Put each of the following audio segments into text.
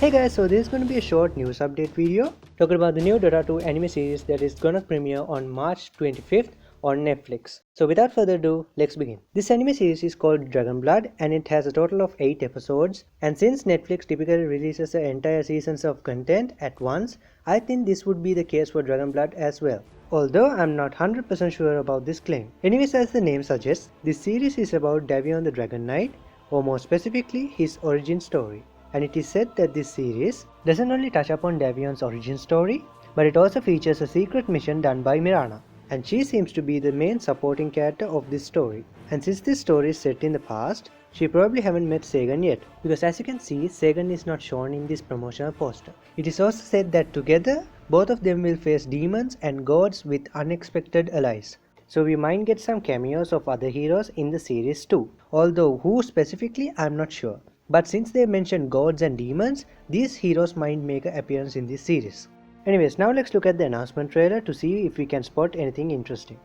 Hey guys, so this is going to be a short news update video talking about the new Dota 2 anime series that is gonna premiere on March 25th on Netflix. So without further ado, let's begin. This anime series is called Dragon Blood and it has a total of 8 episodes, and since Netflix typically releases the entire seasons of content at once, I think this would be the case for Dragon Blood as well. Although I'm not 100% sure about this claim. Anyways, as the name suggests, this series is about Davion the Dragon Knight, or more specifically his origin story. And it is said that this series doesn't only touch upon Davion's origin story, but it also features a secret mission done by Mirana, and she seems to be the main supporting character of this story. And since this story is set in the past, she probably haven't met Sagan yet, because as you can see, Sagan is not shown in this promotional poster. It is also said that together, both of them will face demons and gods with unexpected allies. So we might get some cameos of other heroes in the series too, although who specifically I'm not sure. But since they mentioned gods and demons, these heroes might make an appearance in this series. Anyways, now let's look at the announcement trailer to see if we can spot anything interesting.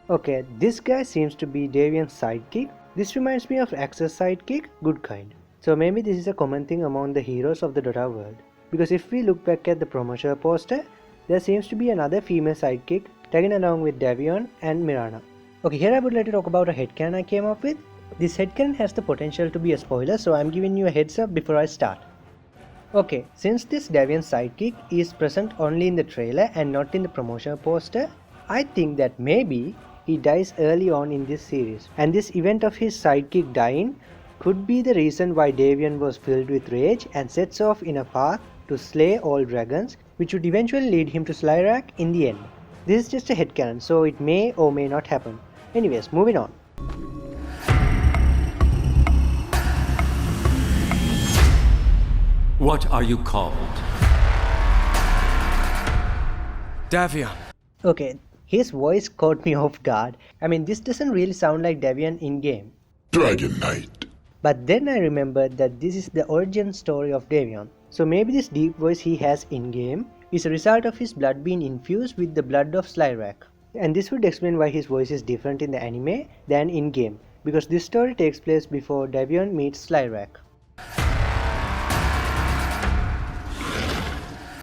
Okay, this guy seems to be Davion's sidekick. This reminds me of Axe's sidekick, Good Kind. So maybe this is a common thing among the heroes of the Dota world. Because if we look back at the promotional poster, there seems to be another female sidekick tagging along with Davion and Mirana. Okay, here I would like to talk about a headcanon I came up with. This headcanon has the potential to be a spoiler, so I'm giving you a heads up before I start. Okay, since this Davion sidekick is present only in the trailer and not in the promotional poster, I think that maybe he dies early on in this series. And this event of his sidekick dying could be the reason why Davion was filled with rage and sets off in a path to slay all dragons, which would eventually lead him to Slyrak in the end. This is just a headcanon, so it may or may not happen. Anyways, moving on. What are you called? Davion. Okay, his voice caught me off guard. I mean, this doesn't really sound like Davion in-game. Dragon Knight. But then I remembered that this is the origin story of Davion. So maybe this deep voice he has in-game is a result of his blood being infused with the blood of Slyrak. And this would explain why his voice is different in the anime than in-game, because this story takes place before Davion meets Slyrak.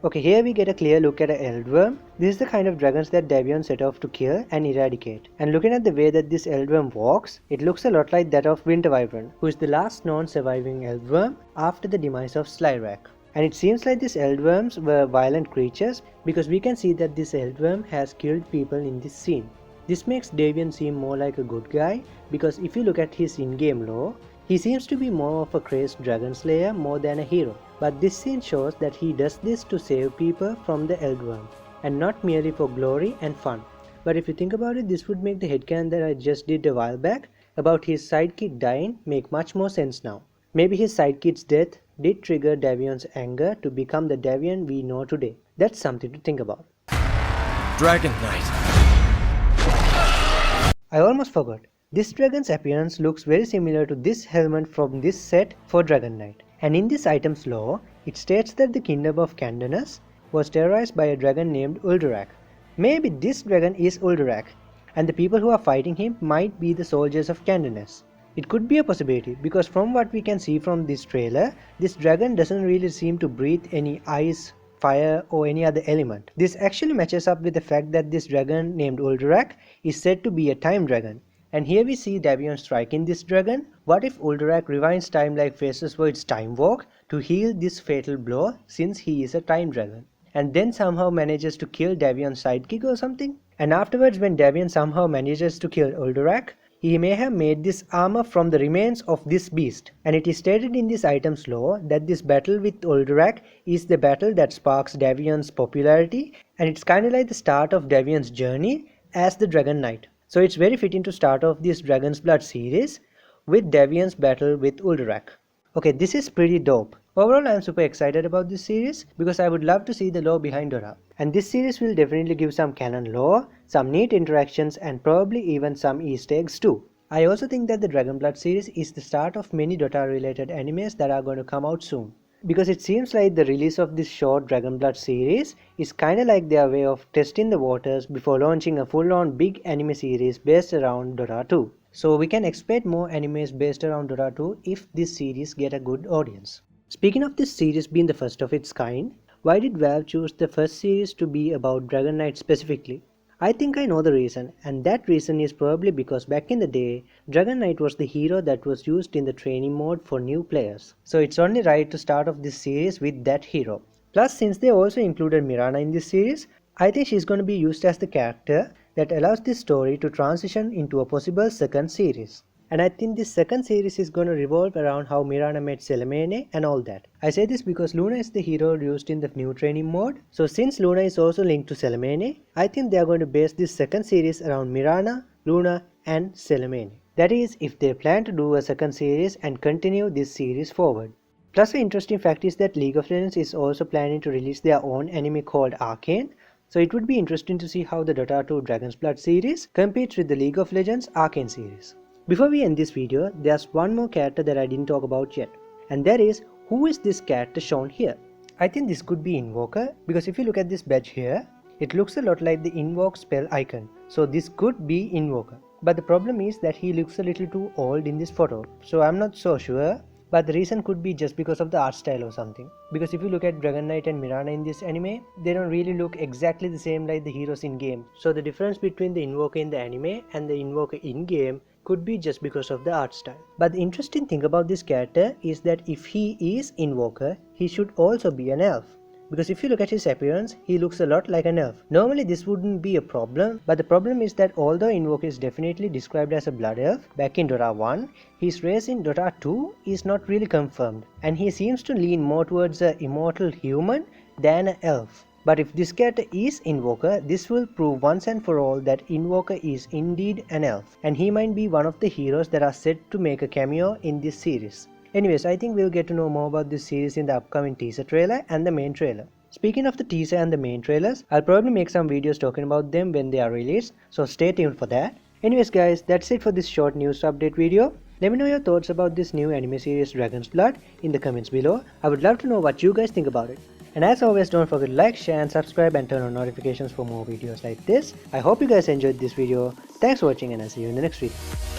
Okay, here we get a clear look at an Eldworm. This is the kind of dragons that Davion set off to kill and eradicate. And looking at the way that this Eldworm walks, it looks a lot like that of Winter Wyvern, who is the last known surviving Eldworm after the demise of Slyrak. And it seems like these Eldworms were violent creatures because we can see that this Eldworm has killed people in this scene. This makes Davion seem more like a good guy because if you look at his in-game lore, he seems to be more of a crazed dragon slayer more than a hero. But this scene shows that he does this to save people from the Eldworm and not merely for glory and fun. But if you think about it, this would make the headcanon that I just did a while back about his sidekick dying make much more sense now. Maybe his sidekick's death did trigger Davion's anger to become the Davion we know today. That's something to think about. Dragon Knight. I almost forgot. This dragon's appearance looks very similar to this helmet from this set for Dragon Knight. And in this item's lore, it states that the kingdom of Candanus was terrorized by a dragon named Uldurak. Maybe this dragon is Uldurak, and the people who are fighting him might be the soldiers of Candanus. It could be a possibility because from what we can see from this trailer, this dragon doesn't really seem to breathe any ice, fire or any other element. This actually matches up with the fact that this dragon named Uldurak is said to be a time dragon. And here we see Davion striking this dragon. What if Uldurak rewinds time like Faceless Void's time walk to heal this fatal blow since he is a time dragon? And then somehow manages to kill Davion's sidekick or something? And afterwards when Davion somehow manages to kill Uldurak, he may have made this armor from the remains of this beast. And it is stated in this item's lore that this battle with Uldurak is the battle that sparks Davion's popularity, and it's kinda like the start of Davion's journey as the Dragon Knight. So it's very fitting to start off this Dragon's Blood series with Davion's battle with Uldurak. Okay, this is pretty dope. Overall, I am super excited about this series because I would love to see the lore behind Dota. And this series will definitely give some canon lore, some neat interactions and probably even some Easter eggs too. I also think that the Dragon Blood series is the start of many Dota related animes that are going to come out soon. because it seems like the release of this short Dragon Blood series is kinda like their way of testing the waters before launching a full-on big anime series based around Dota 2. So we can expect more animes based around Dota 2 if this series get a good audience. Speaking of this series being the first of its kind, why did Valve choose the first series to be about Dragon Knight specifically? I think I know the reason, and that reason is probably because back in the day, Dragon Knight was the hero that was used in the training mode for new players. So it's only right to start off this series with that hero. Plus, since they also included Mirana in this series, I think she's going to be used as the character that allows this story to transition into a possible second series. And I think this second series is going to revolve around how Mirana met Selemene and all that. I say this because Luna is the hero used in the new training mode. So since Luna is also linked to Selemene, I think they are going to base this second series around Mirana, Luna and Selemene. That is, if they plan to do a second series and continue this series forward. Plus, the interesting fact is that League of Legends is also planning to release their own anime called Arcane. So it would be interesting to see how the Dota 2 Dragon's Blood series competes with the League of Legends Arcane series. Before we end this video, there's one more character that I didn't talk about yet, and that is, who is this character shown here? I think this could be Invoker, because if you look at this badge here, it looks a lot like the Invoke spell icon, so this could be Invoker. But the problem is that he looks a little too old in this photo, so I'm not so sure, but the reason could be just because of the art style or something. Because if you look at Dragon Knight and Mirana in this anime, they don't really look exactly the same like the heroes in game. So the difference between the Invoker in the anime and the Invoker in game could be just because of the art style. But the interesting thing about this character is that if he is Invoker, he should also be an elf. Because if you look at his appearance, he looks a lot like an elf. Normally this wouldn't be a problem, but the problem is that although Invoker is definitely described as a blood elf back in Dota 1, his race in Dota 2 is not really confirmed, and he seems to lean more towards an immortal human than an elf. But if this character is Invoker, this will prove once and for all that Invoker is indeed an elf, and he might be one of the heroes that are set to make a cameo in this series. Anyways, I think we'll get to know more about this series in the upcoming teaser trailer and the main trailer. Speaking of the teaser and the main trailers, I'll probably make some videos talking about them when they are released, so stay tuned for that. Anyways guys, that's it for this short news update video. Let me know your thoughts about this new anime series Dragon's Blood in the comments below. I would love to know what you guys think about it. And as always, don't forget to like, share and subscribe and turn on notifications for more videos like this. I hope you guys enjoyed this video. Thanks for watching and I'll see you in the next video.